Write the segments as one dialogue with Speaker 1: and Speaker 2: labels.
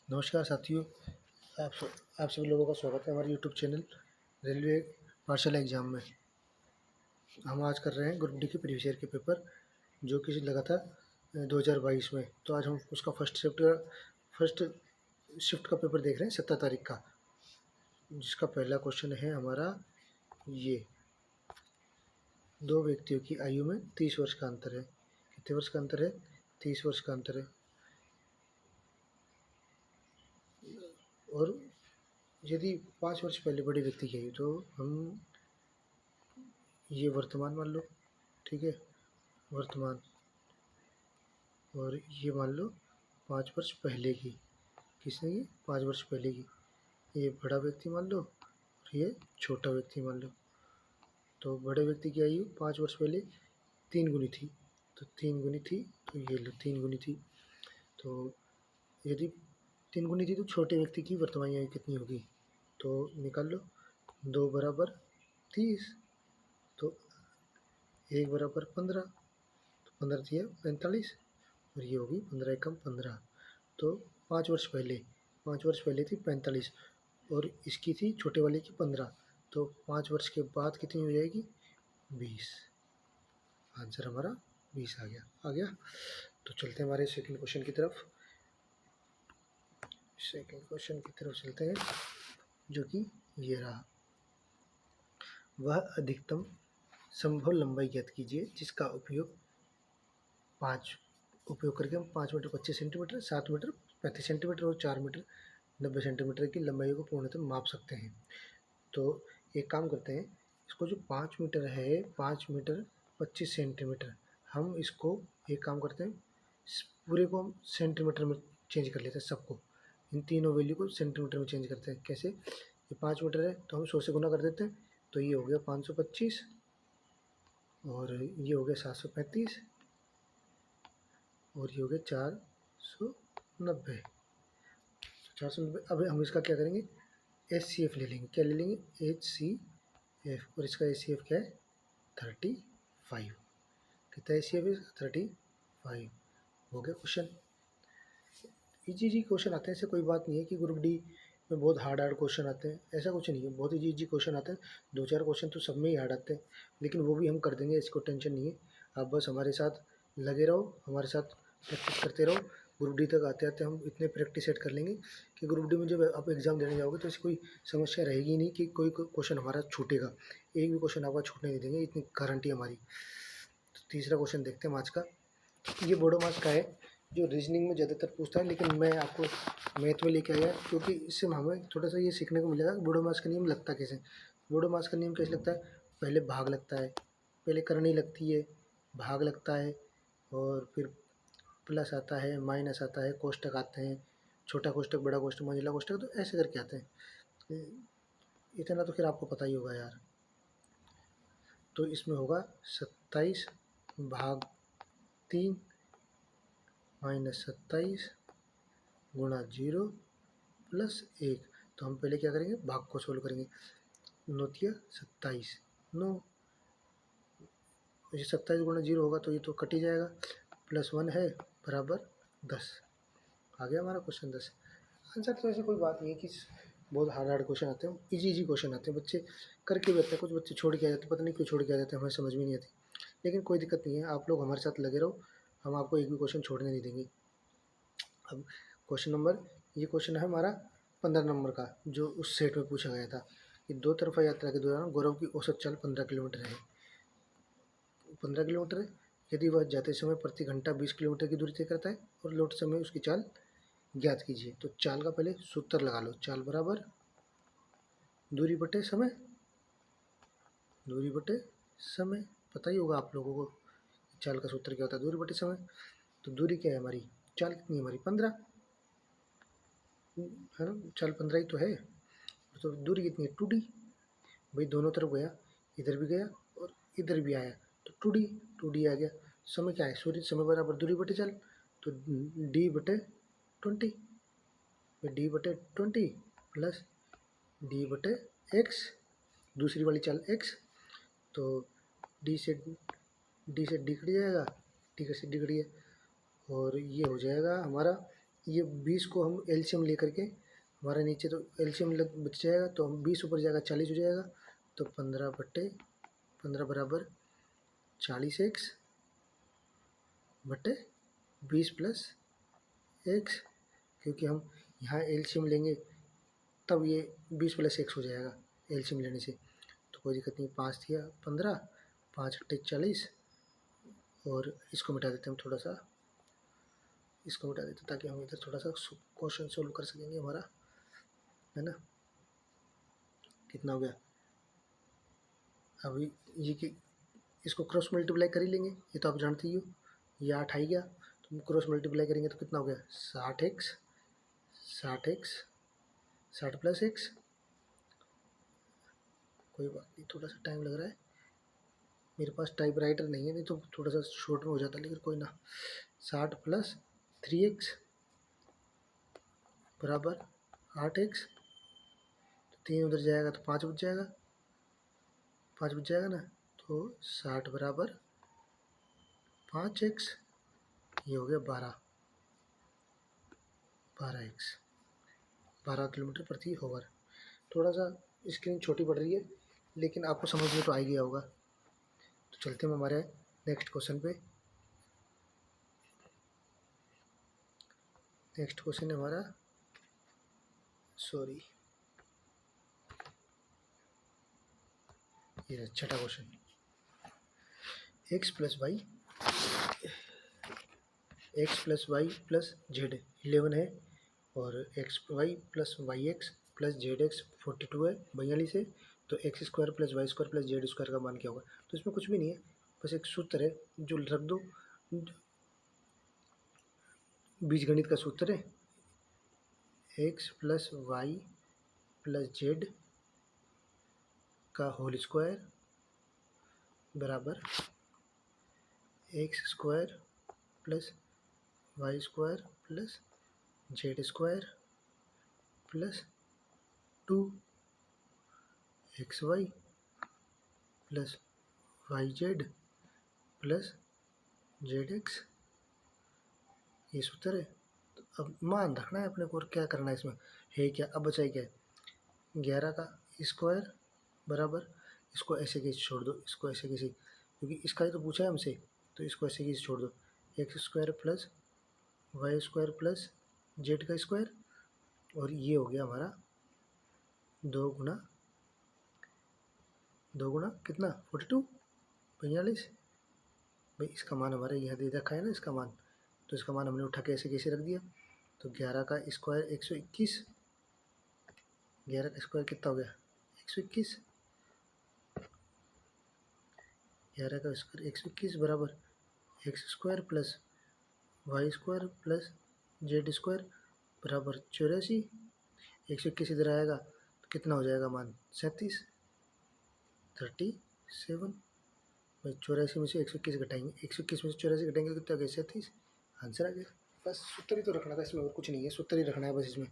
Speaker 1: नमस्कार साथियों, आप सभी लोगों का स्वागत है हमारे YouTube channel railway partial exam में। हम आज कर रहे हैं ग्रुप डी के प्रीवियस ईयर के पेपर जो कि लगा था 2022 में। तो आज हम उसका फर्स्ट शिफ्ट का पेपर देख रहे हैं 17 तारीख का, जिसका पहला क्वेश्चन है हमारा ये। दो व्यक्तियों की आयु में 30 वर्ष का अंतर है। कितने वर्ष का अंतर है? 30 वर्ष का अंतर है। और यदि 5 वर्ष पहले बड़े व्यक्ति की आयु, तो हम ये वर्तमान मान लो, ठीक है, वर्तमान। और ये मान लो 5 वर्ष पहले की, किसने की? 5 वर्ष पहले की। ये बड़ा व्यक्ति मान लो और ये छोटा व्यक्ति मान लो। तो बड़े व्यक्ति की आयु 5 वर्ष पहले 3 गुनी थी, तो 3 गुनी थी, तो ये लो 3 गुनी थी। तो यदि 3 गुनी थी तो छोटे व्यक्ति की वर्तमान आयु कितनी होगी? तो निकाल लो। 2 बराबर 30, तो 1 बराबर 15, तो 15 थी 45, और ये होगी 15 एकम 15। तो 5 वर्ष पहले थी 45 और इसकी थी छोटे वाले की 15, तो 5 वर्ष के बाद कितनी हो जाएगी? 20। आंसर हमारा 20 आ गया। तो चलते हैं हमारे सेकंड क्वेश्चन की तरफ। चलते हैं, जो कि ये रहा। वह अधिकतम संभव लंबाई ज्ञात कीजिए जिसका उपयोग करके हम 5 मीटर 25 सेंटीमीटर, 7 मीटर 35 सेंटीमीटर और 4 मीटर 90 सेंटीमीटर की लंबाई को पूर्णतः माप सकते हैं। तो एक काम करते हैं, इसको जो 5 मीटर है, 5 मीटर 25 सेंटीमीटर, हम इसको एक काम करते हैं, पूरे को हम सेंटीमीटर में चेंज कर लेते हैं। सबको, इन तीनों वैल्यू को सेंटीमीटर में चेंज करते हैं। कैसे? ये 5 मीटर है तो हम 100 से गुना कर देते हैं, तो ये हो गया 525 और ये हो गया 735 और ये हो गया 490। 490। अब हम इसका क्या करेंगे? HCF ले लेंगे। क्या ले लेंगे? HCF। और इसका HCF क्या है? 35। कितना HCF है? 35। हो गया क्वेश्चन। इजी क्वेश्चन आते हैं, ऐसे कोई बात नहीं है कि ग्रुप डी में बहुत हार्ड क्वेश्चन आते हैं, ऐसा कुछ नहीं है। बहुत इजी क्वेश्चन आते हैं, 2-4 क्वेश्चन तो सब में ही हार्ड आते हैं, लेकिन वो भी हम कर देंगे, इसको टेंशन नहीं है। आप बस हमारे साथ लगे रहो, हमारे साथ प्रैक्टिस करते रहो। ग्रुप डी तक आते आते हम इतने प्रैक्टिस सेट कर लेंगे कि ग्रुप डी में जब आप एग्ज़ाम देने जाओगे तो ऐसी कोई समस्या रहेगी नहीं कि कोई क्वेश्चन हमारा छूटेगा। एक भी क्वेश्चन आपका छूटने नहीं देंगे, इतनी गारंटी हमारी। तो तीसरा क्वेश्चन देखते हैं आज का। ये बोडो मास का है, जो रीजनिंग में ज़्यादातर पूछता है, लेकिन मैं आपको मैथ में लेके आया क्योंकि इससे हमें थोड़ा सा ये सीखने को मिलेगा कि बोडो मास का नियम लगता कैसे। बोडो मास का नियम कैसे लगता है? पहले भाग लगता है, पहले करनी लगती है, भाग लगता है, और फिर प्लस आता है, माइनस आता है, कोष्टक आते हैं, छोटा कोष्टक, बड़ा कोष्टक, मंझला कोष्टक, तो ऐसे करके आते हैं। इतना तो फिर आपको पता ही होगा यार। तो इसमें होगा 27 भाग 3 माइनस 27 गुणा 0 प्लस 1। तो हम पहले क्या करेंगे? भाग को सोल्व करेंगे। 9 27, 9, ये 27 गुणा 0 होगा तो ये तो कट ही जाएगा, प्लस 1 है बराबर 10। आ गया हमारा क्वेश्चन 10। आंसर तो ऐसी कोई बात नहीं है कि बहुत हार्ड क्वेश्चन आते हैं, इजी क्वेश्चन आते हैं, बच्चे करके भी आते हैं। कुछ बच्चे छोड़ के आ जाते हैं, पता नहीं क्यों छोड़ के आ जाते हैं, हमें समझ में नहीं आती, लेकिन कोई दिक्कत नहीं है। आप लोग हमारे साथ लगे रहो, हम आपको एक भी क्वेश्चन छोड़ने नहीं देंगे। अब क्वेश्चन नंबर, ये क्वेश्चन है हमारा 15 नंबर का, जो उस सेट में पूछा गया था कि 2 तरफा यात्रा के दौरान गौरव की औसत चाल 15 किलोमीटर है। 15 किलोमीटर है, यदि वह जाते समय प्रति घंटा 20 किलोमीटर की दूरी तय करता है और लौटते समय उसकी चाल ज्ञात कीजिए। तो चाल का पहले सूत्र लगा लो। चाल बराबर दूरी बटे समय, दूरी बटे समय। पता ही होगा आप लोगों को चाल का सूत्र क्या होता है, दूरी बटे समय। तो दूरी क्या है हमारी? चाल कितनी है हमारी? 15 है ना, चाल 15 ही तो है। तो दूरी कितनी है? 2d। भाई दोनों तरफ गया, इधर भी गया और इधर भी आया, तो 2d आ गया। समय क्या है? सूर्य समय बराबर दूरी बटे चाल, तो d बटे 20, d बटे 20 प्लस d बटे x, दूसरी वाली चाल x, तो d से d कट जाएगा, d से d कट गया, और ये हो जाएगा हमारा ये 20 को हम एलसीएम लेकर के हमारा नीचे तो एलसीएम लग बच जाएगा, तो हम 20 ऊपर जाएगा 40 हो जाएगा, तो 15/15 बराबर 40x बटे 20 प्लस x, क्योंकि हम यहाँ एलसीएम लेंगे तब ये 20 प्लस x हो जाएगा एलसीएम लेने से, तो कोई दिक्कत नहीं। 5 दिया 15, 5 अट्ठे 40, और इसको मिटा देते हैं हम थोड़ा सा, इसको मिटा देते हैं ताकि हम इधर थोड़ा सा क्वेश्चन सोल्व कर सकेंगे हमारा, है ना। कितना हो गया अभी ये कि इसको क्रॉस मल्टीप्लाई कर ही लेंगे, ये तो आप जानते ही हो। ये 8 आई गया, तो हम क्रॉस मल्टीप्लाई करेंगे तो कितना हो गया 60x 60 प्लस x, कोई बात नहीं, थोड़ा सा टाइम लग रहा है, मेरे पास टाइप राइटर नहीं है, नहीं तो थोड़ा सा शॉर्ट में हो जाता, लेकिन कोई ना। 60 प्लस 3x बराबर 8x, तो 3 उधर जाएगा तो 5 बच जाएगा, 5 बच जाएगा ना, तो 60 बराबर 5x, ये हो गया 12x 12 किलोमीटर प्रति आवर। थोड़ा सा स्क्रीन छोटी पड़ रही है, लेकिन आपको समझ में तो आ ही गया होगा। तो चलते हैं हमारे नेक्स्ट क्वेश्चन पे। नेक्स्ट क्वेश्चन है हमारा, सॉरी, ये छठा question. x plus Y plus Z 11 है, और xy plus Y X plus Z X 42 है 42 है, तो x square plus Y square plus Z square का मान क्या होगा। तो इसमें कुछ भी नहीं है, बस एक सूत्र है जो रख दो, बीजगणित का सूत्र है, x plus Y plus Z का होल स्क्वायर बराबर X square plus Y square plus Z square plus 2xy plus Y Z plus Z X, ये सूत्र है। तो अब मान रखना है अपने को, और क्या करना है इसमें, है क्या, अब बचा ही क्या है, 11 का स्क्वायर बराबर, इसको ऐसे कैसे छोड़ दो, इसको ऐसे कैसे, क्योंकि इसका ही तो पूछा है हमसे, तो इसको ऐसे कैसे छोड़ दो, X square plus Y square plus Z का स्क्वायर, और ये हो गया हमारा 2 गुना कितना 42 45, भाई इसका मान हमारे यहाँ दे रखा है ना इसका मान, तो इसका मान हमने उठा के ऐसे कैसे रख दिया, तो 11 का स्क्वायर 121, 11 का स्क्वायर कितना हो गया 121, 11 का स्क्वायर 121 बराबर X square plus Y square plus Z square बराबर 84, 121 इधर आएगा तो कितना हो जाएगा मान 37 भाई 84 में से 121 घटाएंगे, 121 में से 84 घटाएंगे तो कितना हो गया 37, आंसर आ गया। बस सूत्र ही तो रखना था इसमें, और कुछ नहीं है, सूत्र ही रखना है बस इसमें,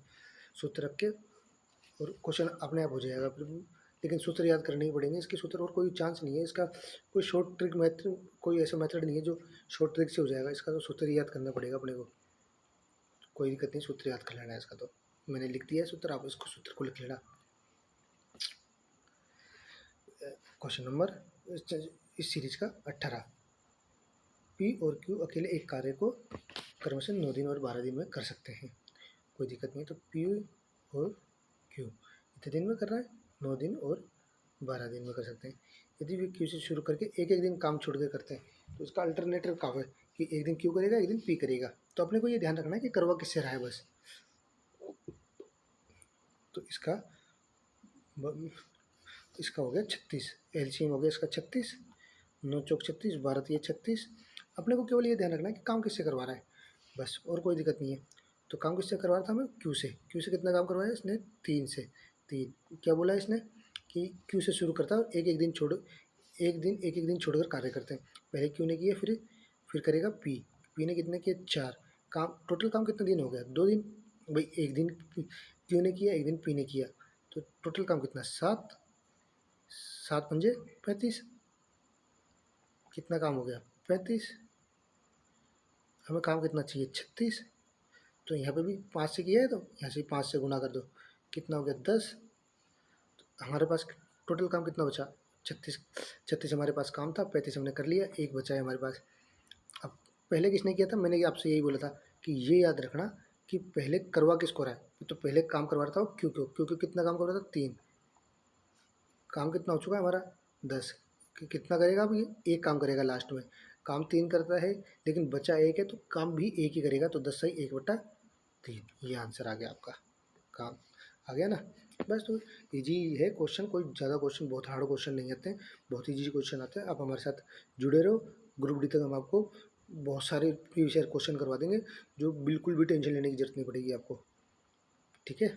Speaker 1: सूत्र रख के और क्वेश्चन अपने आप हो जाएगा फिर, लेकिन सूत्र याद करने ही पड़ेंगे इसके सूत्र, और कोई चांस नहीं है इसका, कोई शॉर्ट ट्रिक मेथड, कोई ऐसा मेथड नहीं है जो शॉर्ट ट्रिक से हो जाएगा इसका, तो सूत्र याद करना पड़ेगा अपने को, कोई दिक्कत नहीं, सूत्र याद कर लेना है इसका, तो मैंने लिख दिया है सूत्र, आप इसको सूत्र को लिख लेना। क्वेश्चन नंबर इस सीरीज का 18, पी और क्यू अकेले एक कार्य को क्रमशः 9 दिन और 12 दिन में कर सकते हैं, कोई दिक्कत नहीं। तो पी और क्यू कितने दिन में कर रहा है, 9 दिन और 12 दिन में कर सकते हैं। यदि वे क्यू से शुरू करके एक एक दिन काम छोड़ कर करते हैं, तो इसका अल्टरनेटिव क्या है कि एक दिन क्यू करेगा एक दिन पी करेगा, तो अपने को ये ध्यान रखना है कि करवा किससे रहा है बस। तो इसका हो गया 36, एलसीएम हो गया इसका 36, 9 चौक 36, 12 तिया 36, अपने को केवल ये ध्यान रखना है कि काम किससे करवा रहा है बस, और कोई दिक्कत नहीं है। तो काम किससे करवा रहा था हमें, क्यू से कितना काम करवाया इसने, 3 से। 3 क्या बोला इसने कि क्यू से शुरू करता है, एक एक दिन छोड़कर कार्य करते हैं। पहले क्यू ने किया, फिर करेगा पी ने कितने किए 4, काम टोटल काम कितने दिन हो गया 2 दिन, भाई एक दिन क्यू ने किया एक दिन पी ने किया, तो टोटल काम कितना 7, 7 पंजे 35, कितना काम हो गया 35, हमें काम कितना चाहिए 36, तो यहाँ पे भी 5 से किया है, तो यहाँ से 5 से गुना कर दो, कितना हो गया 10। हमारे पास टोटल काम कितना बचा 36। 36 हमारे पास काम था, 35 हमने कर लिया, एक बचा है हमारे पास। अब पहले किसने किया था, मैंने आपसे यही बोला था कि ये याद रखना कि पहले करवा किसको रहा है, तो पहले काम करवा रहा था क्यों क्यों क्योंकि कितना काम कर रहा था 3। काम कितना हो चुका है हमारा 10। कितना करेगा अब, ये एक काम करेगा लास्ट में। काम 3 करता है लेकिन बचा एक है, तो काम भी एक ही करेगा, तो 10 सही 1/3, ये आंसर आ गया आपका। काम आ गया ना। बस तो इजी है क्वेश्चन, कोई ज़्यादा क्वेश्चन बहुत हार्ड क्वेश्चन नहीं आते हैं, बहुत इजी क्वेश्चन आते हैं। आप हमारे साथ जुड़े रहो, ग्रुप डी तक हम आपको बहुत सारे प्रीवियस ईयर क्वेश्चन करवा देंगे, जो बिल्कुल भी टेंशन लेने की जरूरत नहीं पड़ेगी आपको, ठीक है।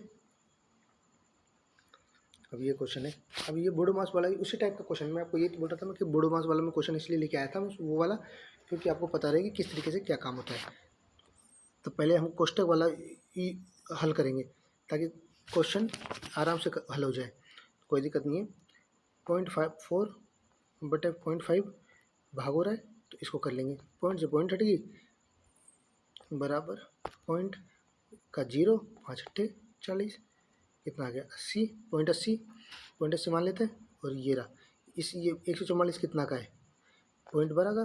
Speaker 1: अब ये क्वेश्चन है, अब ये बोडो मास वाला उसी टाइप का क्वेश्चन, मैं आपको ये बोल रहा था मैं कि बोडो मास वाला में क्वेश्चन इसलिए लेके आया था वो वाला, क्योंकि आपको पता रहे कि किस तरीके से क्या काम होता है। तो पहले हम कोष्टक वाला हल करेंगे ताकि क्वेश्चन आराम से हल हो जाए, कोई दिक्कत नहीं है। 0.54/0.5 भाग हो रहा है, तो इसको कर लेंगे। पॉइंट से पॉइंट हटेगी बराबर पॉइंट का 0, 5×8 = 40, कितना आ गया 80, 0.80 मान लेते हैं। और ये रहा इस ये 144 कितना का है, 0.12 का,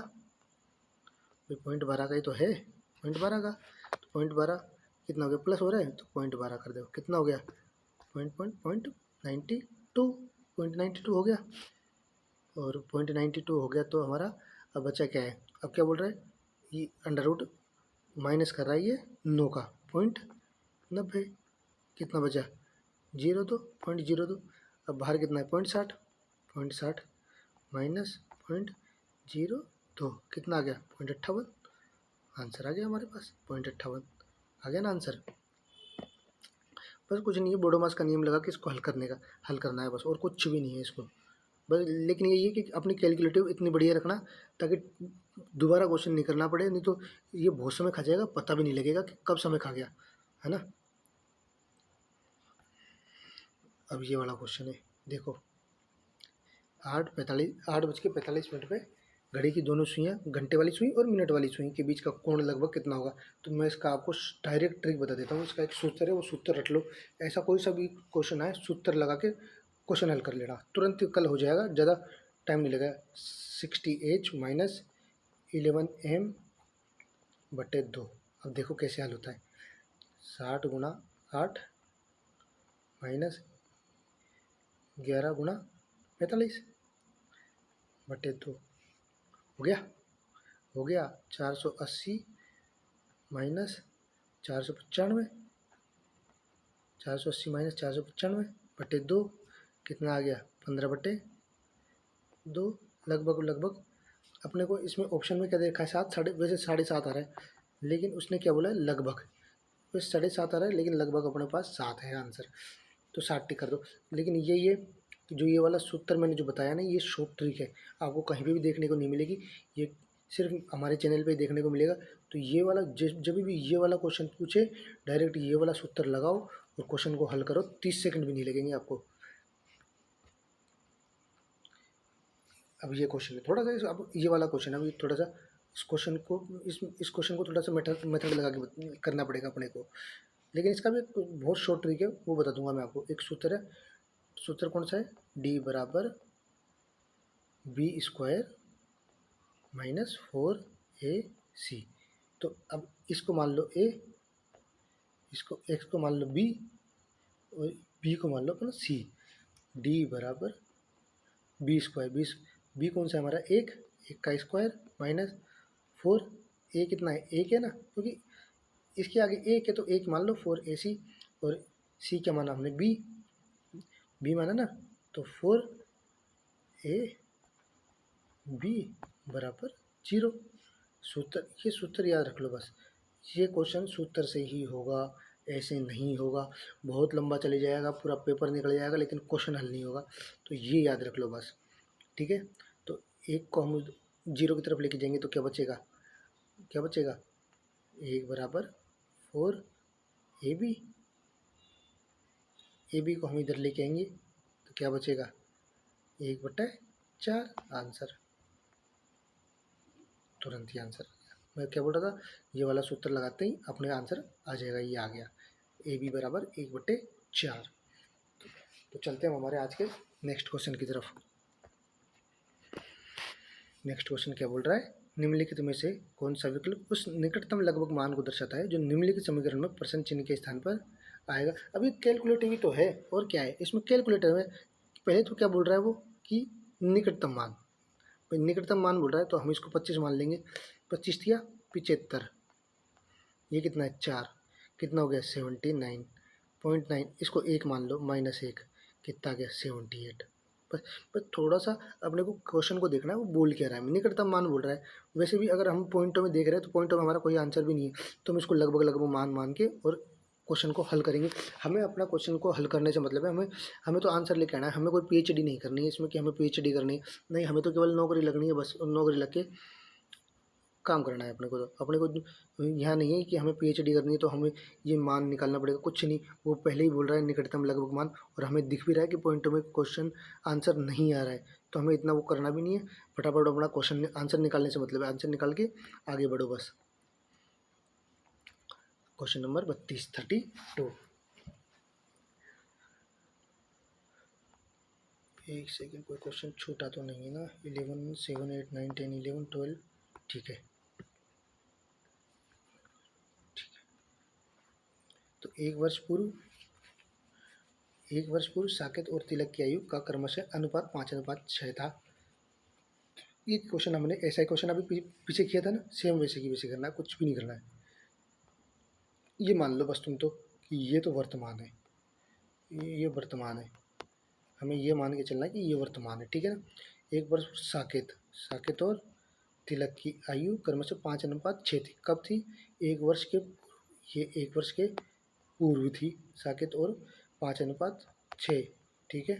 Speaker 1: 0.12 का ही तो है, 0.12 का। तो 0.12 कितना हो गया, प्लस हो रहा है तो 0.12 कर दो, कितना हो गया 0.92 हो गया। और 0.92 हो गया तो हमारा अब बचा क्या है, अब क्या बोल रहा है, ये अंडर रूट माइनस कर रहा है ये 9 का 0.90, कितना बचा 0.02। अब बाहर कितना है 0.60 माइनस 0.02, कितना आ गया 0.58। आंसर आ गया हमारे पास 0.58, आ गया ना आंसर। बस कुछ नहीं है, बोडो मास का नियम लगा के इसको हल करना है बस, और कुछ भी नहीं है इसको बस। लेकिन यही है कि अपनी कैलकुलेटिव इतनी बढ़िया रखना ताकि दोबारा क्वेश्चन नहीं करना पड़े, नहीं तो ये बहुत समय खा जाएगा, पता भी नहीं लगेगा कि कब समय खा गया, है ना। अब ये वाला क्वेश्चन है, देखो 8:45 पे घड़ी की दोनों सुइयाँ, घंटे वाली सुई और मिनट वाली सुई के बीच का कोण लगभग कितना होगा। तो मैं इसका आपको डायरेक्ट ट्रिक बता देता हूँ, इसका एक सूत्र है, वो सूत्र रट लो। ऐसा कोई सा भी क्वेश्चन आए, सूत्र लगा के क्वेश्चन हल कर लेना, तुरंत कल हो जाएगा, ज़्यादा टाइम नहीं लगेगा। 60H minus 11M/2। अब देखो कैसे हल होता है, 60 × 8 माइनस 11 × 45/2 हो गया 480 माइनस 495, 480 माइनस 495/2, कितना आ गया 15/2। लगभग अपने को इसमें ऑप्शन में क्या देखा है 7, वैसे 7.5 आ रहा है, लेकिन उसने क्या बोला है लगभग, वैसे 7.5 आ रहा है लेकिन लगभग अपने पास 7 है आंसर, तो 60 टिक कर दो। लेकिन ये जो ये वाला सूत्र मैंने जो बताया ना, ये शॉर्ट ट्रिक है, आपको कहीं पे भी देखने को नहीं मिलेगी, ये सिर्फ हमारे चैनल पे देखने को मिलेगा। तो ये वाला जब भी ये वाला क्वेश्चन पूछे, डायरेक्ट ये वाला सूत्र लगाओ और क्वेश्चन को हल करो, 30 सेकंड भी नहीं लगेंगे आपको। अब ये क्वेश्चन है थोड़ा सा, अब ये वाला क्वेश्चन है, अब ये थोड़ा सा इस क्वेश्चन को थोड़ा सा मेथड लगा के करना पड़ेगा अपने को, लेकिन इसका भी एक बहुत शॉर्ट ट्रिक है, वो बता दूंगा मैं आपको। एक सूत्र है, सूत्र कौन सा है, D = B² माइनस 4AC। तो अब इसको मान लो A, इसको X को मान लो B और B को मान लो अपना C। D = B², B कौन सा है हमारा, एक का स्क्वायर माइनस 4, A कितना है, एक है ना, क्योंकि इसके आगे एक है तो एक मान लो 4AC, और C क्या माना हमने B माना ना, तो 4AB = 0। ये सूत्र याद रख लो बस, ये क्वेश्चन सूत्र से ही होगा, ऐसे नहीं होगा, बहुत लंबा चले जाएगा, पूरा पेपर निकल जाएगा लेकिन क्वेश्चन हल नहीं होगा, तो ये याद रख लो बस, ठीक है। तो एक को हम 0 की तरफ लेके जाएंगे तो क्या बचेगा 1 = 4AB, AB को हम इधर लेके आएंगे तो क्या बचेगा 1/4, आंसर, तुरंत ही आंसर। मैं क्या बोल रहा था, ये वाला सूत्र लगाते ही अपने आंसर आ जाएगा, ये आ गया ए बी बराबर 1/4। तो चलते हैं हमारे आज के नेक्स्ट क्वेश्चन की तरफ। नेक्स्ट क्वेश्चन क्या बोल रहा है, निम्नलिखित में से कौन सा विकल्प उस निकटतम लगभग मान को दर्शाता है जो निम्नलिखित समीकरण में प्रश्न चिन्ह के स्थान पर आएगा। अभी कैलकुलेटर ही तो है, और क्या है इसमें कैलकुलेटर में। पहले तो क्या बोल रहा है वो कि निकटतम मान, निकटतम मान बोल रहा है तो हम इसको 25 मान लेंगे। 25 दिया 75, ये कितना है 4, कितना हो गया 79.9, इसको 1 मान लो, -1 कितना गया 78। बस थोड़ा सा अपने को क्वेश्चन को देखना है वो बोल क्या रहा है, निकटतम मान बोल रहा है। वैसे भी अगर हम पॉइंटों में देख रहे हैं तो पॉइंटों में हमारा कोई आंसर भी नहीं है, तो हम इसको लगभग लगभग मान मान के और क्वेश्चन को हल करेंगे। हमें अपना क्वेश्चन को हल करने से मतलब है, हमें हमें तो आंसर लेके आना है, हमें कोई पीएचडी नहीं करनी है इसमें कि हमें पीएचडी करनी है, नहीं, हमें तो केवल नौकरी लगनी है बस, और नौकरी लग के काम करना है अपने को। तो अपने को यहाँ नहीं है कि हमें पीएचडी करनी है तो हमें ये मान निकालना पड़ेगा, कुछ नहीं। वो पहले ही बोल रहा है निकटतम लगभग मान, और हमें दिख भी रहा है कि पॉइंटों में क्वेश्चन आंसर नहीं आ रहा है, तो हमें इतना वो करना भी नहीं है। फटाफट अपना क्वेश्चन आंसर निकालने से मतलब है, आंसर निकाल के आगे बढ़ो बस। Question number 32। एक सेकेंड, कोई क्वेश्चन छूटा तो नहीं है ना। 11, 7, 8, 9, 10, 11, 12, ठीक है। तो एक वर्ष पूर्व साकेत और तिलक की आयु का क्रमशः अनुपात 5:6 था। ये क्वेश्चन हमने ऐसा ही क्वेश्चन अभी पीछे किया था ना, सेम वैसे की वैसे करना है, कुछ भी नहीं करना है। ये मान लो बस तुम तो कि ये तो वर्तमान है, ये वर्तमान है, हमें ये मान के चलना है कि ये वर्तमान है, ठीक है ना। एक वर्ष साकेत और तिलक की आयु क्रमशः 5:6 थी। कब थी? एक वर्ष के, ये एक वर्ष के पूर्व थी साकेत, और 5:6, ठीक है।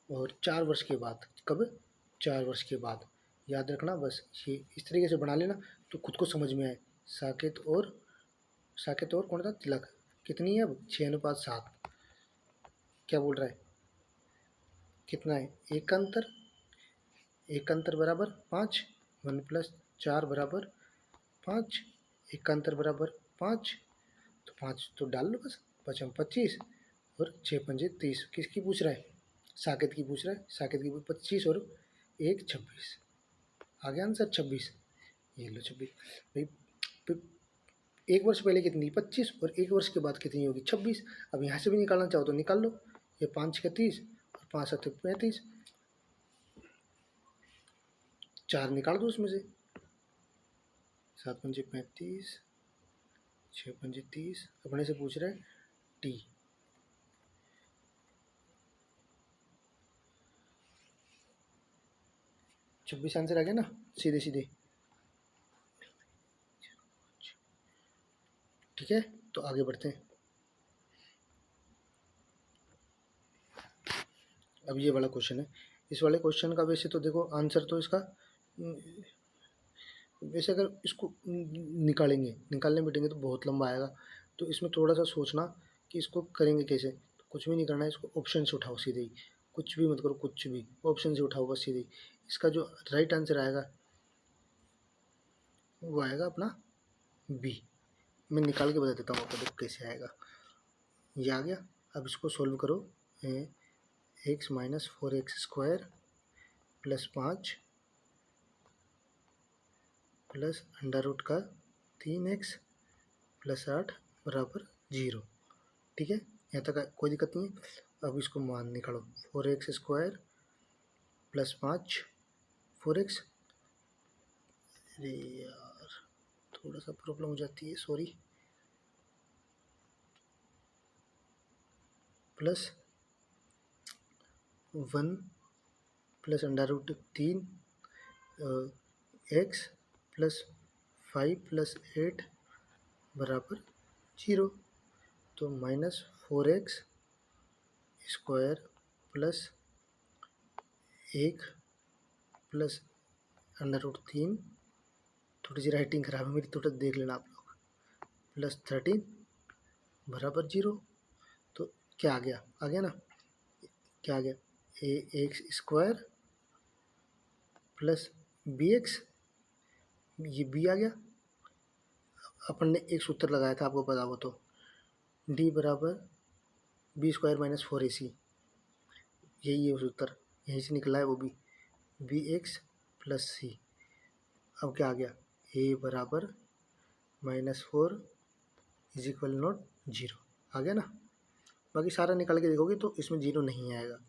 Speaker 1: और 4 वर्ष के बाद, कब? 4 वर्ष के बाद। याद रखना बस, ये इस तरीके से बना लेना तो खुद को समझ में आए। साकेत और कौन था? तिलक। कितनी है अब? 6:7। क्या बोल रहा है? कितना है? एक का अंतर, एक का अंतर बराबर 5, 1+4 बराबर 5, एक का अंतर बराबर 5, तो 5 तो डाल लो बस, 5 25 और 6 × 30। किसकी पूछ रहा है? साकेत की पूछ रहा है। साकेत की 25 और 1 26, आ गया आंसर 26। ये लो 26 भाई। एक वर्ष पहले कितनी? 25, और एक वर्ष के बाद कितनी होगी? 26। अब यहाँ से भी निकालना चाहो तो निकाल लो, ये 5 × 30 और 5 × 7 = 35, 4 निकाल दो उसमें से, 7 × 5 = 35, 6 × 5 = 30। अपने से पूछ रहा है टी। छब्बीस आंसर आ गया ना, सीधे सीधे, ठीक है। तो आगे बढ़ते हैं। अब ये वाला क्वेश्चन है। इस वाले क्वेश्चन का वैसे तो देखो आंसर तो इसका, वैसे अगर इसको निकालने बैठेंगे तो बहुत लंबा आएगा, तो इसमें थोड़ा सा सोचना कि इसको करेंगे कैसे। तो कुछ भी नहीं करना है, इसको ऑप्शन से उठाओ सीधे ही, कुछ भी मत करो, कुछ भी ऑप्शन से उठाओ बस सीधे ही। इसका जो राइट आंसर आएगा वो आएगा अपना बी। मैं निकाल के बता देता हूँ आपको, देखो कैसे आएगा। ये आ गया। अब इसको सोल्व करो। x - 4x² + 5 प्लस √3x + 8 बराबर 0, ठीक है। यहाँ तक कोई दिक्कत नहीं है। अब इसको मान निकालो, 4x² + 5 4x, अरे यार थोड़ा सा प्रॉब्लम हो जाती है, सॉरी, +1 + √3 x + 5 + 8 बराबर 0। तो -4x² + 1 + √3, थोड़ी सी राइटिंग खराब है मेरी, थोड़ा देख लेना आप लोग, +13 बराबर 0। तो क्या आ गया ना, क्या आ गया? ax² + bx, ये b आ गया, अपन ने एक सूत्र लगाया था, आपको पता हो तो, डी बराबर बी स्क्वायर माइनस 4ac, यही है सूत्र, यहीं से निकला है वो भी, बी एक्स प्लस सी। अब क्या आ गया, ए बराबर -4 इज इक्वल नॉट 0 आ गया ना। बाकी सारा निकाल के देखोगे तो इसमें 0 नहीं आएगा।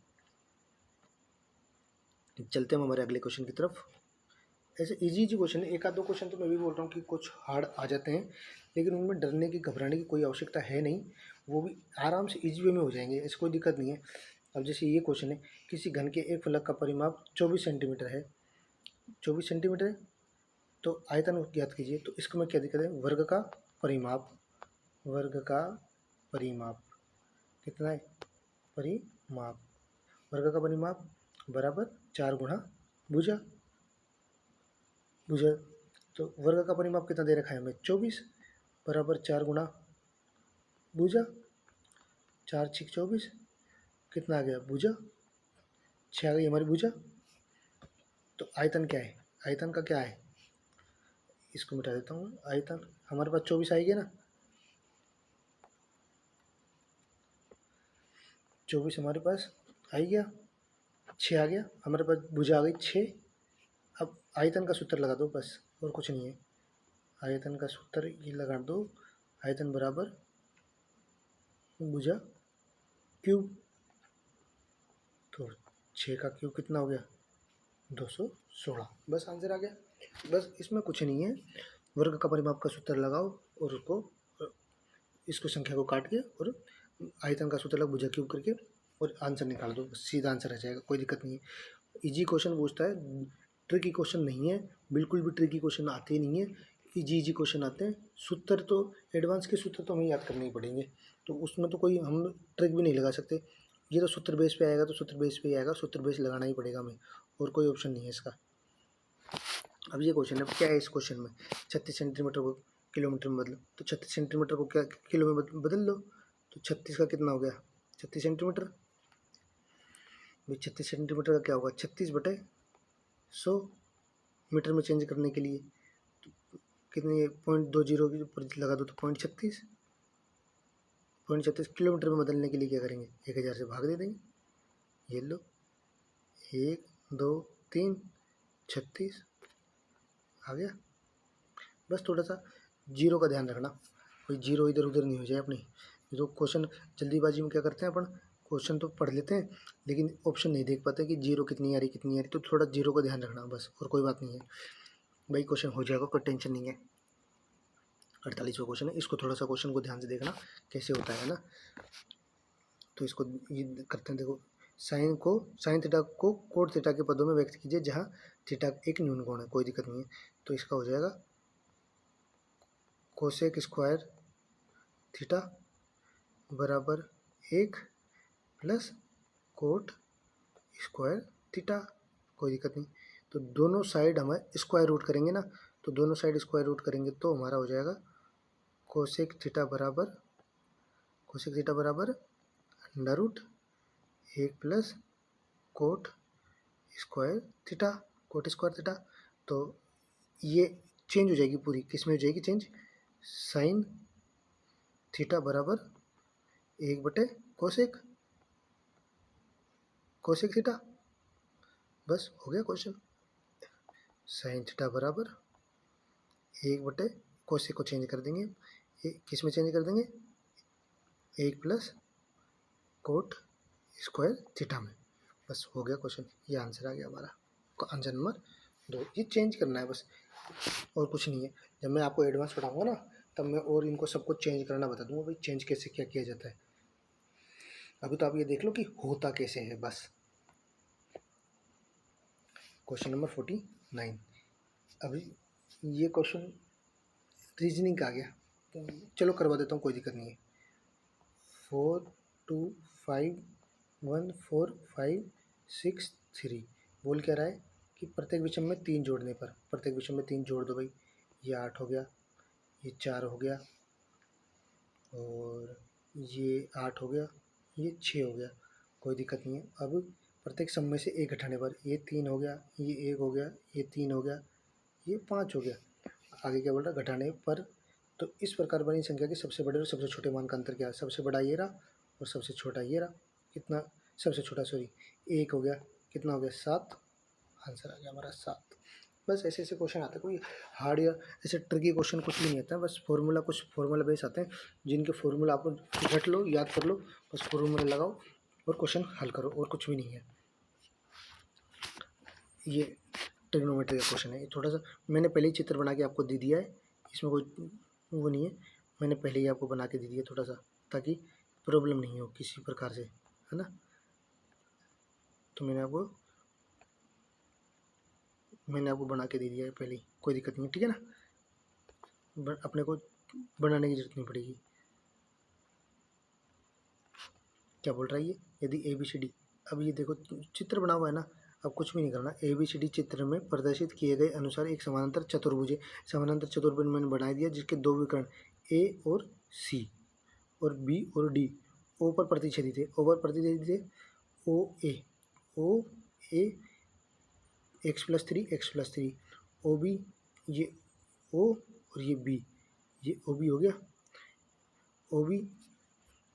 Speaker 1: चलते हैं हमारे अगले क्वेश्चन की तरफ। ऐसे इजी क्वेश्चन है, एक आध दो क्वेश्चन तो मैं भी बोल रहा हूँ कि कुछ हार्ड आ जाते हैं, लेकिन उनमें डरने की घबराने की कोई आवश्यकता है नहीं, वो भी आराम से इजी वे में हो जाएंगे, ऐसी कोई दिक्कत नहीं है। अब जैसे ये क्वेश्चन है, किसी घन के एक फलक का परिमाप 24 सेंटीमीटर है, 24 सेंटीमीटर है, तो आयतन ज्ञात कीजिए। तो इसको में क्या दिक्कत है, वर्ग का परिमाप, वर्ग का परिमाप कितना है, परिमाप, वर्ग का परिमाप बराबर 4 गुणा भुजा, भुजा। तो वर्ग का परिमाप कितना दे रखा है हमें, 24 बराबर 4 गुणा भुजा, 4 6 24, कितना आ गया भुजा, 6 आ गई हमारी भुजा। तो आयतन क्या है, आयतन का क्या है, इसको मिटा देता हूँ, आयतन हमारे पास 24 आएगी ना, 24 हमारे पास आ गया, 6 आ गया हमारे पास, भुजा आ गई 6। अब आयतन का सूत्र लगा दो बस, और कुछ नहीं है, आयतन का सूत्र ये लगा दो, आयतन बराबर भुजा क्यूब। तो 6 का क्यूब कितना हो गया, 216, बस आंसर आ गया। बस इसमें कुछ नहीं है, वर्ग का परिमाप का सूत्र लगाओ और उसको, इसको संख्या को काट के और आयतन का सूत्र लगा भुजा क्यूब करके और आंसर निकाल दो, सीधा आंसर आ जाएगा, कोई दिक्कत नहीं है। इजी क्वेश्चन पूछता है, ट्रिकी क्वेश्चन नहीं है, बिल्कुल भी ट्रिकी क्वेश्चन आते ही नहीं है, इजी क्वेश्चन आते हैं। सूत्र तो एडवांस के सूत्र तो हमें याद करने ही पड़ेंगे, तो उसमें तो कोई हम ट्रिक भी नहीं लगा सकते, ये तो सूत्र बेस पे आएगा, तो सूत्र बेस पे ही आएगा, सूत्र बेस लगाना ही पड़ेगा हमें, और कोई ऑप्शन नहीं है इसका। अब ये क्वेश्चन है, क्या है इस क्वेश्चन में, 36 सेंटीमीटर को किलोमीटर में बदलो, तो 36 सेंटीमीटर को क्या किलो में बदल लो, तो 36 का कितना हो गया, 36 सेंटीमीटर, भाई 36 सेंटीमीटर का क्या होगा, 36/100, मीटर में चेंज करने के लिए तो कितनी 0.20 के ऊपर लगा दो तो 0.36, 0.36 किलोमीटर में बदलने के लिए क्या करेंगे, 1000 से भाग दे देंगे, ये लो 1 2 3 36 आ गया। बस थोड़ा सा जीरो का ध्यान रखना, कोई जीरो इधर उधर नहीं हो जाए अपनी, तो क्वेश्चन जल्दीबाजी में क्या करते हैं अपन, क्वेश्चन तो पढ़ लेते हैं लेकिन ऑप्शन नहीं देख पाते कि जीरो कितनी आ रही कितनी आ रही, तो थोड़ा जीरो का ध्यान रखना बस, और कोई बात नहीं है भाई, क्वेश्चन हो जाएगा, कोई टेंशन नहीं है। 48वां क्वेश्चन है, इसको थोड़ा सा क्वेश्चन को ध्यान से देखना कैसे होता है ना। तो इसको ये करते हैं, देखो, साइन थीटा को कोट थीटा के पदों में व्यक्त कीजिए जहाँ थीटा एक न्यून कोण है, कोई दिक्कत नहीं है। तो इसका हो जाएगा कोसेक स्क्वायर थीटा बराबर 1 प्लस कोट स्क्वायर थीटा, कोई दिक्कत नहीं। तो दोनों साइड हम स्क्वायर रूट करेंगे ना, तो दोनों साइड स्क्वायर रूट करेंगे तो हमारा हो जाएगा कोसेक थीटा बराबर under root 1 plus cot square theta, cot square theta. तो ये चेंज हो जाएगी पूरी, किस में हो जाएगी चेंज, साइन थीटा बराबर 1 कोसेक थीटा, बस हो गया क्वेश्चन। साइन थीटा बराबर 1 कोसेक को चेंज कर देंगे, किस में चेंज कर देंगे, 1 प्लस कोट स्क्वायर थीटा में, बस हो गया क्वेश्चन, ये आंसर आ गया हमारा, आंसर नंबर 2। ये चेंज करना है बस, और कुछ नहीं है। जब मैं आपको एडवांस पढ़ाऊंगा ना, तब मैं और इनको सबको चेंज करना बता दूंगा, भाई चेंज कैसे क्या किया जाता है। अभी तो आप ये देख लो कि होता कैसे है बस। क्वेश्चन नंबर 49, अभी ये क्वेश्चन रीजनिंग का आ गया, तो चलो करवा देता हूँ, कोई दिक्कत नहीं है। 4 2 5 1 4 5 6 3 बोल क्या रहा है कि प्रत्येक विषम में 3 जोड़ने पर, प्रत्येक विषम में 3 जोड़ दो भाई, ये 8 हो गया, ये 4 हो गया, और ये 8 हो गया, ये 6 हो गया, कोई दिक्कत नहीं है। अब प्रत्येक सम में से 1 घटाने पर, ये 3 हो गया, ये 1 हो गया, ये 3 हो गया, ये 5 हो गया, आगे क्या बोल रहा है, घटाने पर तो इस प्रकार बनी संख्या के सबसे बड़े और सबसे छोटे मान का अंतर क्या है? सबसे बड़ा ये रहा और सबसे छोटा ये रहा। कितना? सबसे छोटा सॉरी 1 हो गया, कितना हो गया 7, आंसर आ गया हमारा 7। बस ऐसे ऐसे क्वेश्चन आते हैं, कोई हार्ड या ऐसे ट्रिकी क्वेश्चन कुछ भी नहीं आता है, बस फॉर्मूला कुछ फॉर्मूला बेस आते हैं जिनके फॉर्मूला आप रट लो, याद कर लो, बस फॉर्मूला लगाओ और क्वेश्चन हल करो, और कुछ भी नहीं है। ये ट्रिग्नोमेट्री का क्वेश्चन है, थोड़ा सा मैंने पहले ही चित्र बना के आपको दे दिया है, इसमें कोई वो नहीं है, मैंने पहले ही आपको बना के दे दिया थोड़ा सा, ताकि प्रॉब्लम नहीं हो किसी प्रकार से, है ना। तो मैंने आपको बना के दे दिया है पहले ही, कोई दिक्कत नहीं है, ठीक है ना। अपने को बनाने की जरूरत नहीं पड़ेगी। क्या बोल रहा है ये? यदि ए बी सी डी, अब ये देखो चित्र बना हुआ है ना, अब कुछ भी नहीं करना। ए बी सी डी चित्र में प्रदर्शित किए गए अनुसार एक समानांतर चतुर्भुज है। समानांतर चतुर्भुज मैंने बना दिया जिसके दो विकर्ण ए और सी और बी और डी ओ पर प्रतिच्छेदित है। ओ पर प्रतिच्छेदित है ओ ए x+3 ओ बी, ये ओ और ये बी, ये ओ बी हो गया। ओ बी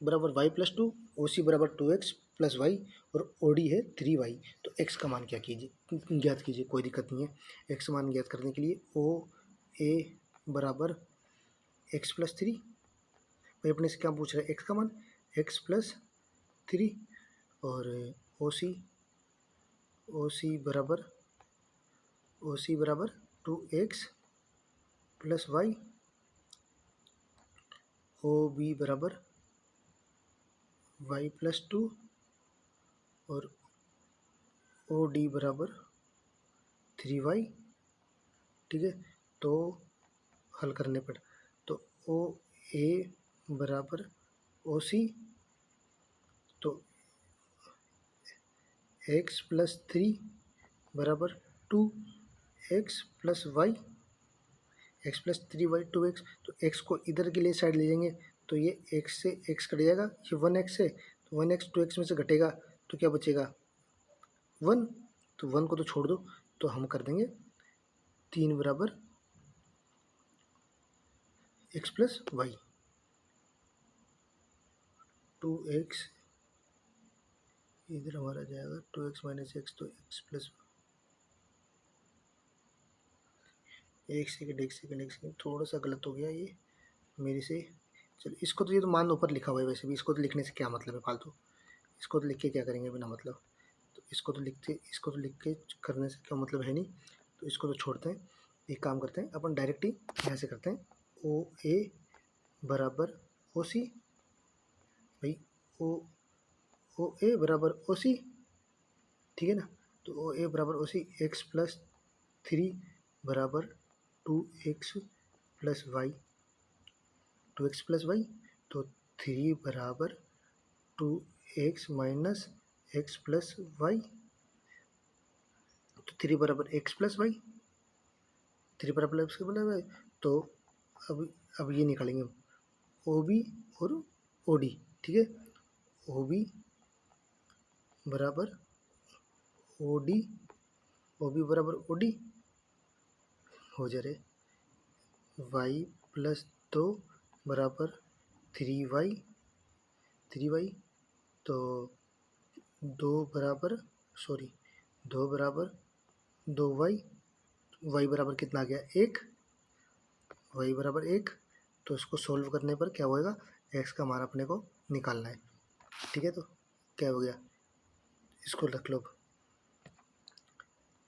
Speaker 1: बराबर y+2, ओ सी बराबर 2x+y और ओ डी है 3y। तो x का मान क्या कीजिए, ज्ञात कीजिए, कोई दिक्कत नहीं है। x मान ज्ञात करने के लिए ओ ए बराबर x+3, भाई अपने से क्या पूछ रहा है, x का मान x+3 और ओ सी बराबर 2x+y, ओ बी बराबर y+2 और ओ डी बराबर 3y, ठीक है। तो हल करने पर तो ओ ए बराबर ओ सी, तो x+3 बराबर 2x+y, x+3y 2x, तो x को इधर के लिए साइड ले जाएंगे तो ये x से x कट जाएगा, ये 1x है तो 1x 2x में से घटेगा तो क्या बचेगा 1, तो 1 को तो छोड़ दो, तो हम कर देंगे 3 बराबर x+y, 2x इधर हमारा जाएगा 2x - x, तो x+, एक सेकंड थोड़ा सा गलत हो गया ये मेरे से। चलो इसको तो, ये तो मान ऊपर लिखा हुआ है, वैसे भी इसको तो लिखने से क्या मतलब है फालतू, इसको तो लिख के क्या करेंगे बिना मतलब, तो इसको तो लिख के करने से क्या मतलब है नहीं, तो इसको तो छोड़ते हैं। एक काम करते हैं अपन डायरेक्ट ही यहाँ से करते हैं, ओ ए बराबर ओ सी, भाई ओ ए बराबर ओ सी, ठीक है ना। तो ओ ए बराबर ओ सी, x+3 बराबर 2x+y, 2x+y, तो 3 बराबर 2x - x+y, तो 3 बराबर x+y, 3 बराबर x+y, तो अब ये निकालेंगे ओ बी और ओ डी, ठीक है। ओ बी बराबर ओ डी, ओ बी बराबर ओ डी हो जा रहे y+2 बराबर 3y, तो 2 बराबर 2y, y बराबर कितना आ गया 1, y बराबर 1, तो इसको सोल्व करने पर क्या होएगा, x का मान अपने को निकालना है, ठीक है। तो क्या हो गया, इसको रख लो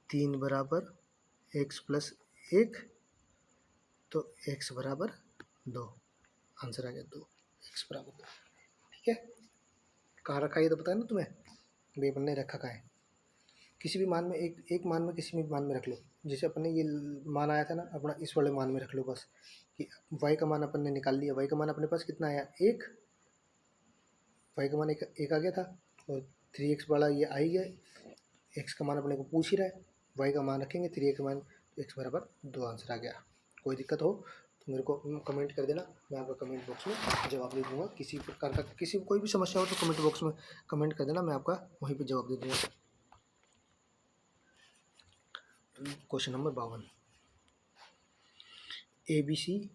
Speaker 1: 3 बराबर x+1, तो x बराबर 2, आंसर आ गया 2, x बराबर 2, ठीक है। कहाँ रखा ये तो पता है ना तुम्हें, बेबन ने रखा कहाँ है, किसी भी मान में एक मान में किसी भी मान में रख लो। जैसे अपन ने ये मान आया था ना अपना, इस वाले मान में रख लो बस, कि y का मान अपन ने निकाल लिया, y का मान अपने पास कितना आया 1, y का मान एक आ गया था और 3x वाला ये आ ही गया, x का मान अपने को पूछ ही रहा है, y का मान रखेंगे 3x का मान, x बराबर 2, आंसर आ गया। कोई दिक्कत हो तो मेरे को कमेंट कर देना, मैं आपका कमेंट बॉक्स में जवाब दे दूँगा। किसी प्रकार का कोई भी समस्या हो तो कमेंट बॉक्स में कमेंट कर देना, मैं आपका वहीं पे जवाब दे दूँगा। क्वेश्चन नंबर 52, ABC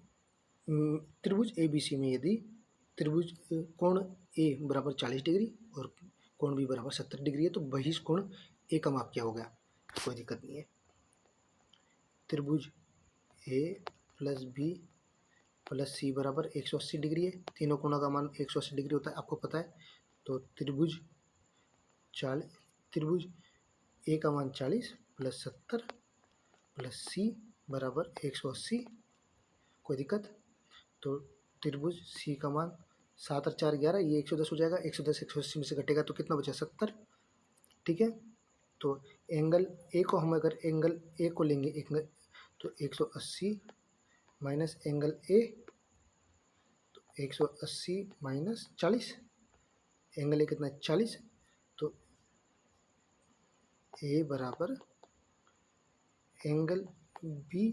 Speaker 1: त्रिभुज ए बी सी में यदि त्रिभुज कोण ए बराबर 40 डिग्री और कोण बी बराबर 70 डिग्री है तो बहिष्कोण ए का माप क्या हो गया, कोई दिक्कत नहीं है। त्रिभुज ए प्लस बी प्लस सी बराबर 180 डिग्री है, तीनों कोणों का मान 180 डिग्री होता है, आपको पता है। तो त्रिभुज ए का मान 40 प्लस 70 प्लस सी बराबर 180, कोई दिक्कत। तो त्रिभुज सी का मान 7 और 4 11, ये 110 हो जाएगा, 110 180 में से घटेगा तो कितना बचा 70, ठीक है। तो एंगल ए को हम अगर एंगल ए को लेंगे एंगल तो 180 माइनस एंगल ए, तो 180 माइनस 40, एंगल ए कितना है 40, तो ए बराबर angle B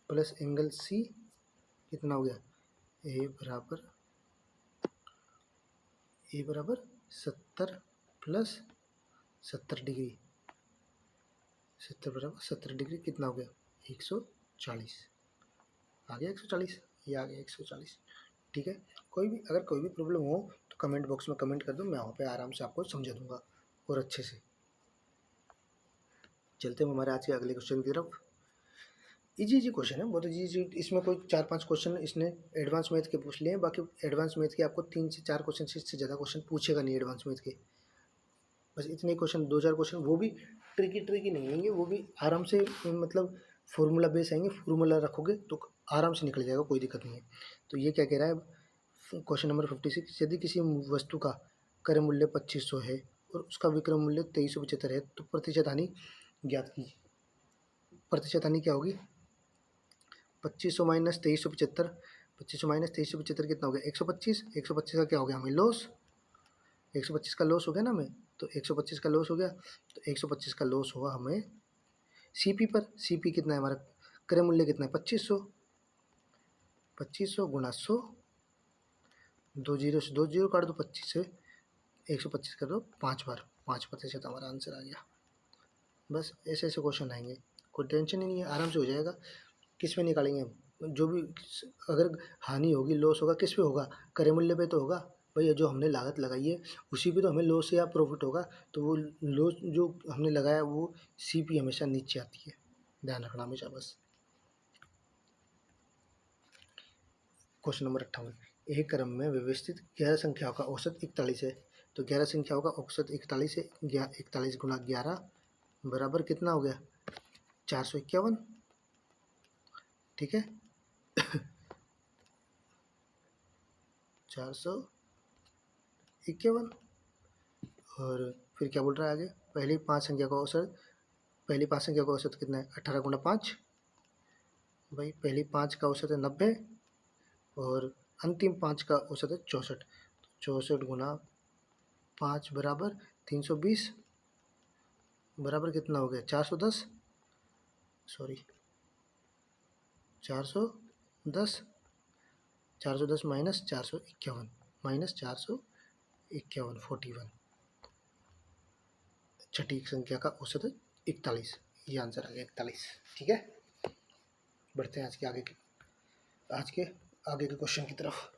Speaker 1: plus angle C कितना हो गया, ए बराबर 70 प्लस 70 डिग्री, 70 बराबर 70 डिग्री कितना हो गया 140, आ गया 140, ये आ गया 140, ठीक है। अगर कोई भी प्रॉब्लम हो तो कमेंट बॉक्स में कमेंट कर दो, मैं वहाँ पे आराम से आपको समझा दूंगा और अच्छे से। चलते हैं हमारे आज के अगले क्वेश्चन की तरफ। इजी क्वेश्चन है, बहुत इजी। इसमें कोई 4-5 क्वेश्चन इसने एडवांस मैथ के पूछ लिए हैं, बाकी एडवांस मैथ के आपको 3 से 4 क्वेश्चन से इससे ज़्यादा क्वेश्चन पूछेगा नहीं एडवांस मैथ के, बस इतने क्वेश्चन 2-4 क्वेश्चन, वो भी ट्रिकी नहीं होंगे, वो भी आराम से मतलब फॉर्मूला बेस आएंगे, फॉर्मूला रखोगे तो आराम से निकल जाएगा, कोई दिक्कत नहीं है। तो ये क्या कह रहा है क्वेश्चन नंबर 56, यदि किसी वस्तु का क्रय मूल्य 2500 है और उसका विक्रय मूल्य 2375 है तो प्रतिशत हानि ज्ञात कीजिए। प्रतिशत हानि क्या होगी, 2500 माइनस 2375, 2500 माइनस 2375 कितना हो गया 125, 125 का क्या हो गया हमें लॉस, 125 का लॉस हो गया ना हमें, तो 125 का लॉस हो गया, तो 125 का लॉस हुआ हमें सीपी पर। सीपी कितना है हमारा, क्रय मूल्य कितना है 2500, 2500 गुणा 100, 2 जीरो से 2 जीरो काट दो, 25 से 125 कर दो 5 बार, 5% हमारा आंसर आ गया। बस ऐसे ऐसे क्वेश्चन आएंगे, कोई टेंशन ही नहीं है, आराम से हो जाएगा। किस पे निकालेंगे हम, जो भी अगर हानि होगी लॉस होगा किस पे होगा, क्रय मूल्य पे तो होगा भैया, जो हमने लागत लगाई है उसी पे तो हमें लॉस या प्रॉफिट होगा, तो वो लॉस जो हमने लगाया वो सीपी हमेशा नीचे आती है, ध्यान रखना हमेशा बस। क्वेश्चन नंबर 58, एक क्रम में व्यवस्थित 11 संख्याओं का औसत 41 है, तो 11 संख्याओं का औसत 41 है, 41 गुणा 11 बराबर कितना हो गया 451, ठीक है 451। और फिर क्या बोल रहा है आगे, पहली 5 संख्या का औसत कितना है 18 गुणा 5, भाई पहली 5 का औसत है 90 और अंतिम 5 का औसत है 64, 64 गुणा 5 बराबर 320, बराबर कितना हो गया 410, सॉरी 410, 410 माइनस 451, माइनस 451, 41, छठी संख्या का औसत है 41, ये आंसर आ गया 41, ठीक है। बढ़ते हैं आज के आगे के क्वेश्चन की तरफ,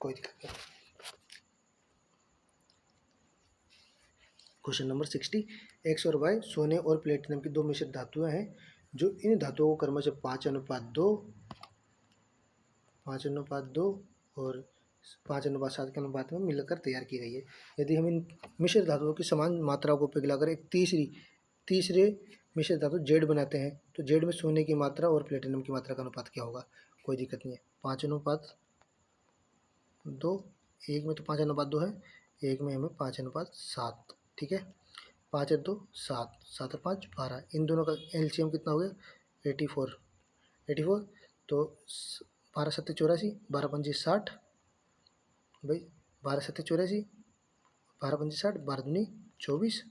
Speaker 1: कोई दिक्कत नहीं। क्वेश्चन नंबर 60, एक्स और वाई सोने और प्लेटिनम की 2 मिश्रित धातुएं हैं जो इन धातुओं को क्रमशः 5:2, 5:2 और 5:7 के अनुपात में मिलकर तैयार की गई है। यदि हम इन मिश्र धातुओं की समान मात्राओं को पिघलाकर एक तीसरे मिश्र धातु जेड बनाते हैं तो जेड में सोने की मात्रा और प्लेटिनम की मात्रा का अनुपात क्या होगा, कोई दिक्कत नहीं है। 5:2, एक में तो 5:2 है, एक में हमें 5:7, ठीक है 5:2 7, 7 और 5 12, इन दोनों का एलसीएम कितना हो गया 84, तो 12 7 84, 12 5 60, भाई 12 7 84, 12 5 60, 12 दूनी 24,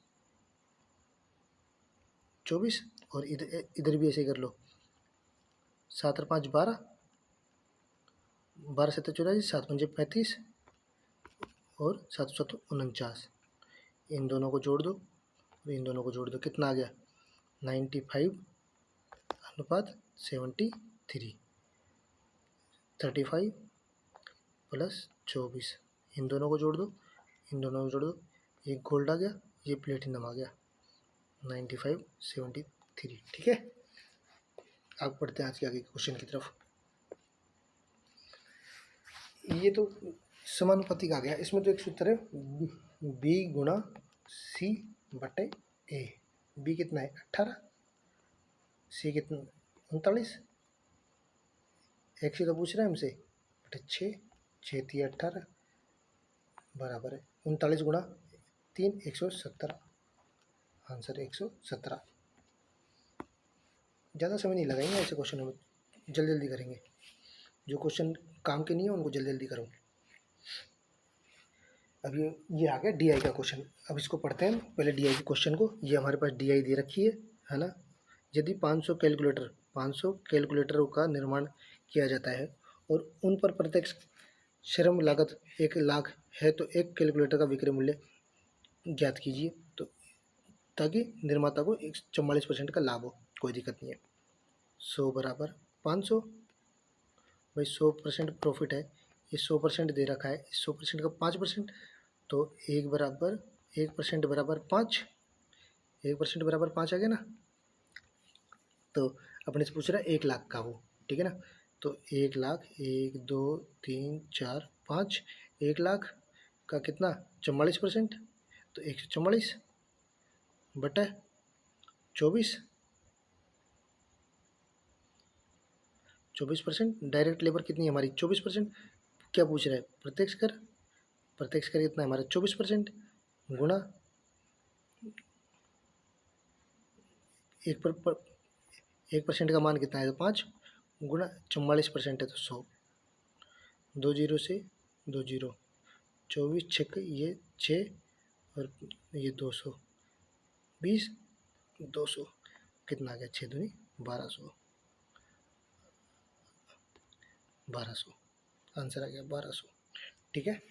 Speaker 1: और इधर भी ऐसे कर लो 7 और 5 12, 12 7 84, 7 5 35 और 7 7 49, इन दोनों को जोड़ दो और इन दोनों को जोड़ दो, कितना आ गया 95:73, 35 प्लस 24, इन दोनों को जोड़ दो, इन दोनों को जोड़ दो, ये गोल्ड आ गया, ये प्लेटिनम आ गया, 9573। ठीक है, आप पढ़ते हैं आज के आगे क्वेश्चन की तरफ। ये तो समानुपातिक आ गया, इसमें तो एक सूत्र है बी गुणा सी बटे ए। बी कितना है 18, सी कितना 39, एक से तो पूछ रहा है हमसे बटे 6, 6 3 18 बराबर है 39 गुणा 3 117, आंसर 117। ज़्यादा समय नहीं लगाएंगे ऐसे क्वेश्चनों में, जल्दी जल्दी करेंगे, जो क्वेश्चन काम के नहीं है उनको जल्दी जल्दी करो। अब ये आ गया डीआई का क्वेश्चन, अब इसको पढ़ते हैं पहले डीआई के क्वेश्चन को। ये हमारे पास डीआई दे रखी है ना। यदि 500 कैलकुलेटरों का निर्माण किया जाता है और उन पर प्रत्यक्ष श्रम लागत 1 लाख है तो एक कैलकुलेटर का विक्रय मूल्य ज्ञात कीजिए, तो ताकि निर्माता को 44% का लाभ हो। कोई दिक्कत नहीं है। 100 बराबर 500, भाई 100% प्रॉफिट है, ये 100% दे रखा है, इस 100% का 5%, तो 1% बराबर 5, 1% बराबर 5 आ गया ना। तो अपने से पूछ रहा है 1 लाख का वो, ठीक है ना। तो 1 लाख, 1 2 3 4 5, 1 लाख का कितना 44%, तो 144 बटा 24%। डायरेक्ट लेबर कितनी है हमारी 24%। क्या पूछ रहा है प्रत्यक्ष कर, प्रत्यक्ष कर कितना है हमारा 24%, गुणा 1% का मान कितना है तो 5, गुणा 44% है तो 100, 2 जीरो से 2 जीरो, 24 छक ये 6 और ये 220, 200 कितना आ गया 6 दूनी 1200, 1200 आंसर आ गया 1200। ठीक है,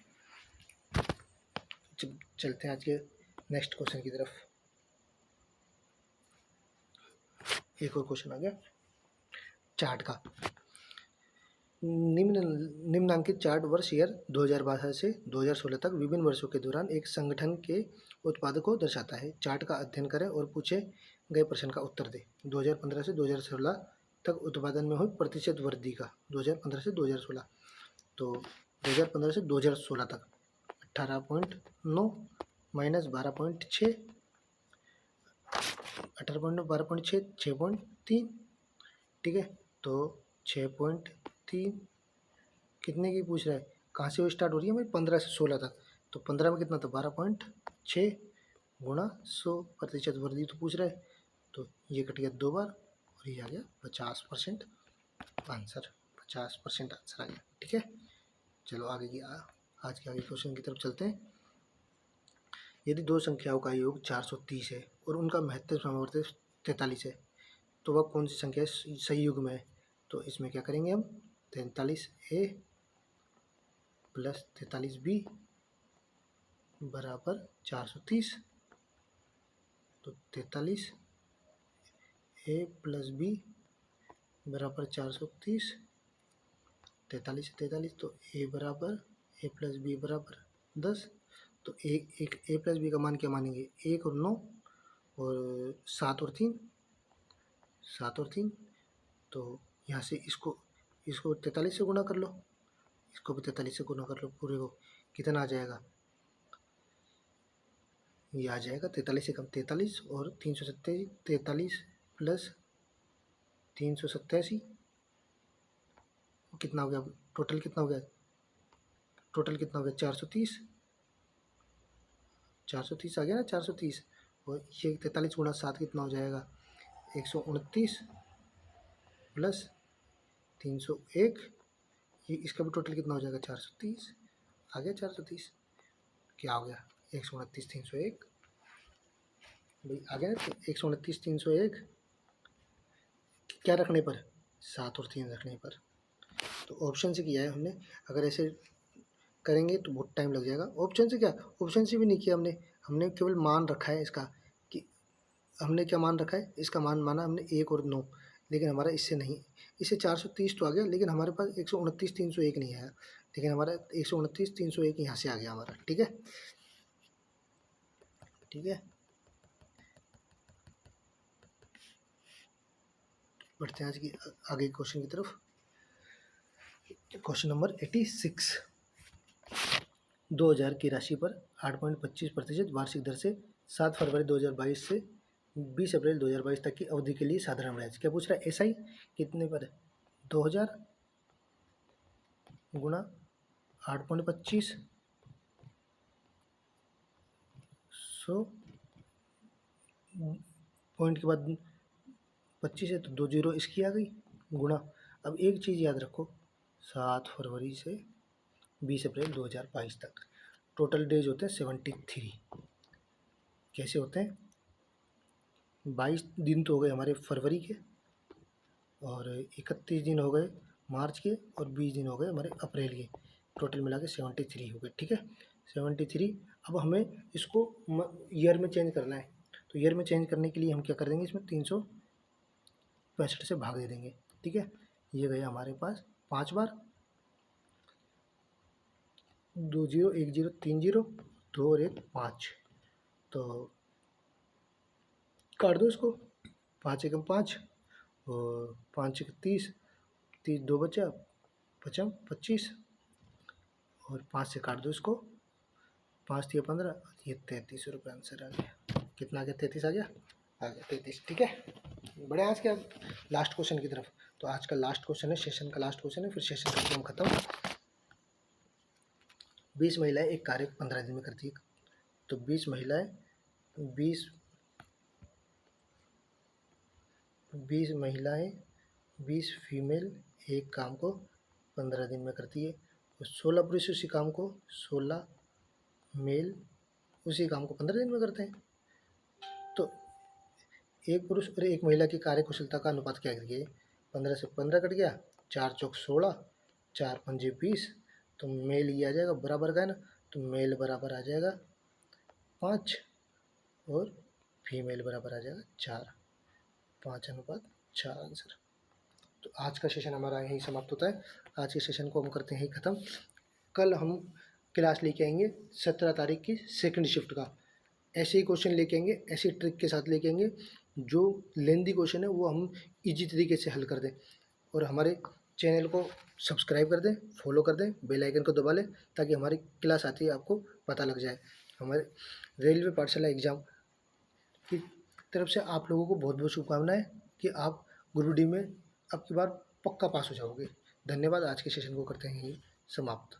Speaker 1: चलते हैं आज के नेक्स्ट क्वेश्चन की तरफ। एक और क्वेश्चन आ गया चार्ट का। निम्नांकित चार्ट वर्ष ईयर 2012 से 2016 तक विभिन्न वर्षों के दौरान एक संगठन के उत्पाद को दर्शाता है। चार्ट का अध्ययन करें और पूछे गए प्रश्न का उत्तर दें। 2015 से 2016 तक उत्पादन में हुई प्रतिशत वृद्धि का, 2015 से 2016, तो 2015 से 2016 तक 18.9 माइनस 12.6, 18.9 12.6 6.3, ठीक है। तो 6.3 कितने की पूछ रहा है, कहाँ से वो स्टार्ट हो रही है भाई 15 से 16 तक, तो 15 में कितना था 12.6 गुणा 100% वृद्धि तो पूछ रहा है, तो ये कट गया 2 बार और ये आ गया 50% आंसर, 50% आंसर आ गया। ठीक है, चलो आगे की आज के आगे क्वेश्चन की तरफ चलते हैं। यदि दो संख्याओं का योग 430 है और उनका महत्तम सामर्थ्य 43 है, तो वह कौन सी संख्या सही युग में है। तो इसमें क्या करेंगे हम, 43A प्लस 43B बराबर 430, तो 43A प्लस B बराबर 430, 43 से 43, तो A बराबर A प्लस B बराबर 10, तो A प्लस B का मान क्या मानेंगे 1 और 9 और 7 और 3, 7 और 3, तो यहाँ से इसको 43 से गुणा कर लो, इसको भी 43 से गुणा कर लो, पूरे को कितना आ जाएगा, ये आ जाएगा 43 से कम 43 और 387, 43 प्लस 387 कितना हो गया, टोटल कितना हो गया, टोटल कितना हो गया 430, 430 आ गया ना 430, और ये 43 गुणा 7 कितना हो जाएगा 129 प्लस 301, ये इसका भी टोटल कितना हो जाएगा 430, आ गया 430, क्या हो गया 129 301, भाई आ गया 129 301, क्या रखने पर 7 और 3 रखने पर। तो ऑप्शन से किया है हमने, अगर ऐसे करेंगे तो बहुत टाइम लग जाएगा। ऑप्शन से क्या, ऑप्शन से भी नहीं किया हमने केवल मान रखा है इसका, कि हमने क्या मान रखा है, इसका मान माना हमने 1 और 9, लेकिन हमारा इससे नहीं, इसे 430 तो आ गया, लेकिन हमारे पास 129 301 नहीं आया, लेकिन हमारा 129 301 यहाँ से आ गया हमारा। ठीक है, ठीक है, बढ़ते हैं आज की आगे क्वेश्चन की तरफ। Question number 86। 2000 की राशि पर 8.25% वार्षिक दर से 7 फरवरी 2022 से 20 अप्रैल 2022 तक की अवधि के लिए साधारण ब्याज। क्या पूछ रहा है? एसआई कितने पर है? 2000 गुणा 8.25, 100 पॉइंट के बाद 25 है तो 2 जीरो इसकी आ गई, गुणा। अब एक चीज़ याद रखो, 7 फरवरी से 20 अप्रैल 2022 तक टोटल डेज होते हैं 73। कैसे होते हैं? 22 दिन तो हो गए हमारे फरवरी के, और 31 दिन हो गए मार्च के, और 20 दिन हो गए हमारे अप्रैल के। टोटल मिला के 73 हो गए। ठीक है, 73। अब हमें इसको ईयर में चेंज करना है, तो ईयर में चेंज करने के लिए हम क्या कर देंगे, इसमें 365 से भाग दे देंगे। ठीक है, ये गया हमारे पास 5 बार, 2 जीरो 1 जीरो 3 जीरो 2 और 1 5, तो काट दो इसको। 5 एकम 5 और 5 एक 30, 30 2 बचा, 25, और 5 से काट दो इसको, 5 दिया 15, ये 33 रुपये आंसर आ गया। कितना आ गया? 33 आ गया, आ गया 33। ठीक है, बढ़े आज के लास्ट क्वेश्चन की तरफ। तो आज का लास्ट क्वेश्चन है, सेशन का लास्ट क्वेश्चन है, फिर सेशन करके हम खत्म। 20 महिलाएं एक कार्य 15 दिन में करती है, तो 20 महिलाएं 20 महिलाएं 20 फीमेल एक काम को 15 दिन में करती है, और 16 पुरुष उसी काम को, 16 मेल उसी काम को 15 दिन में करते हैं। तो एक पुरुष और एक महिला की कार्य कुशलता का अनुपात क्या करिए? 15 से 15 कट गया, 4 चौक 16, 4 पंजे 20, तो मेल ये आ जाएगा बराबर का है ना, तो मेल बराबर आ जाएगा 5 और फीमेल बराबर आ जाएगा 4, 5:4 आंसर। तो आज का सेशन हमारा यहीं समाप्त होता है। आज के सेशन को हम करते हैं ख़त्म। कल हम क्लास लेके आएंगे 17 तारीख की सेकंड शिफ्ट का। ऐसे ही क्वेश्चन लेके आएंगे, ऐसी ट्रिक के साथ लेके आएंगे, जो लेंदी क्वेश्चन है वो हम इजी तरीके से हल कर दें। और हमारे चैनल को सब्सक्राइब कर दें, फॉलो कर दें, बेल आइकन को दबा लें, ताकि हमारी क्लास आती है आपको पता लग जाए। हमारे रेलवे पाठशाला एग्ज़ाम की तरफ से आप लोगों को बहुत बहुत शुभकामनाएं कि आप ग्रुप डी में अब की बार पक्का पास हो जाओगे। धन्यवाद। आज के सेशन को करते हैं यहीं समाप्त।